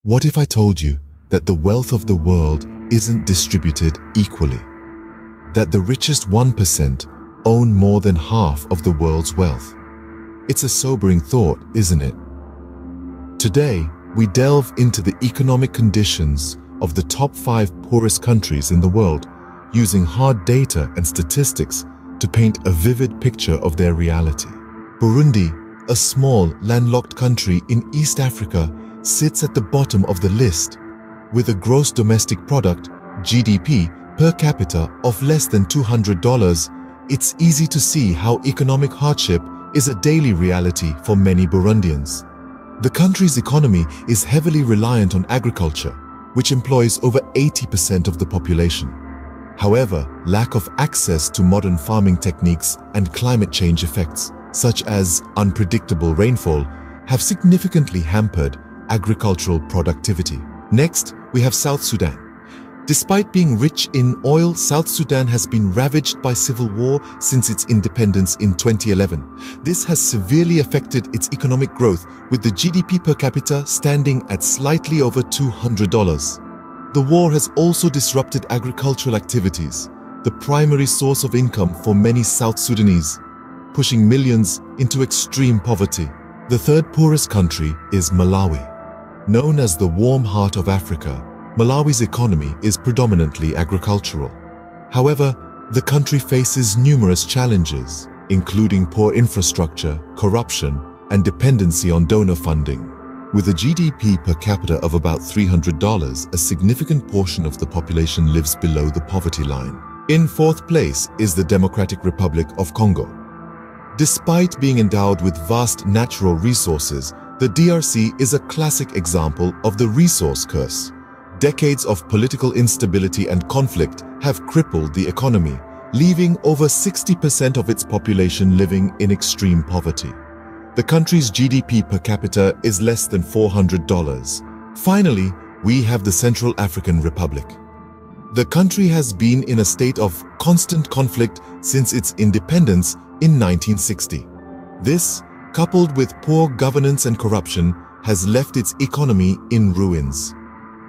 What if I told you that the wealth of the world isn't distributed equally? That the richest 1% own more than half of the world's wealth? It's a sobering thought, isn't it? Today, we delve into the economic conditions of the top 5 poorest countries in the world, using hard data and statistics to paint a vivid picture of their reality. Burundi, a small, landlocked country in East Africa, sits at the bottom of the list, with a gross domestic product, GDP, per capita of less than $200. It's easy to see how economic hardship is a daily reality for many Burundians. The country's economy is heavily reliant on agriculture, which employs over 80% of the population. However, lack of access to modern farming techniques and climate change effects, such as unpredictable rainfall, have significantly hampered agricultural productivity. Next, we have South Sudan. Despite being rich in oil, South Sudan has been ravaged by civil war since its independence in 2011. This has severely affected its economic growth, with the GDP per capita standing at slightly over $200. The war has also disrupted agricultural activities, the primary source of income for many South Sudanese, pushing millions into extreme poverty. The third poorest country is Malawi. Known as the warm heart of Africa, Malawi's economy is predominantly agricultural. However, the country faces numerous challenges, including poor infrastructure, corruption, and dependency on donor funding. With a GDP per capita of about $300, a significant portion of the population lives below the poverty line. In fourth place is the Democratic Republic of Congo. Despite being endowed with vast natural resources, the DRC is a classic example of the resource curse. Decades of political instability and conflict have crippled the economy, leaving over 60% of its population living in extreme poverty. The country's GDP per capita is less than $400. Finally, we have the Central African Republic. The country has been in a state of constant conflict since its independence in 1960. This, coupled with poor governance and corruption, has left its economy in ruins.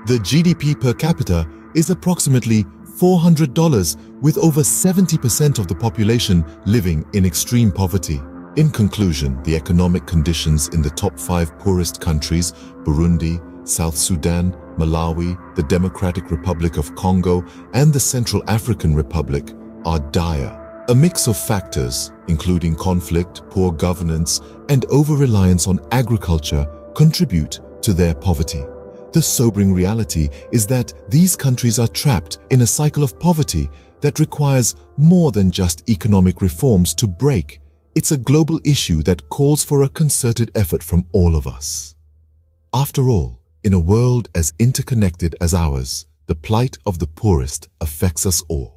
The GDP per capita is approximately $400, with over 70% of the population living in extreme poverty. In conclusion, the economic conditions in the top 5 poorest countries, Burundi, South Sudan, Malawi, the Democratic Republic of Congo, and the Central African Republic, are dire. A mix of factors, including conflict, poor governance, and over-reliance on agriculture, contribute to their poverty. The sobering reality is that these countries are trapped in a cycle of poverty that requires more than just economic reforms to break. It's a global issue that calls for a concerted effort from all of us. After all, in a world as interconnected as ours, the plight of the poorest affects us all.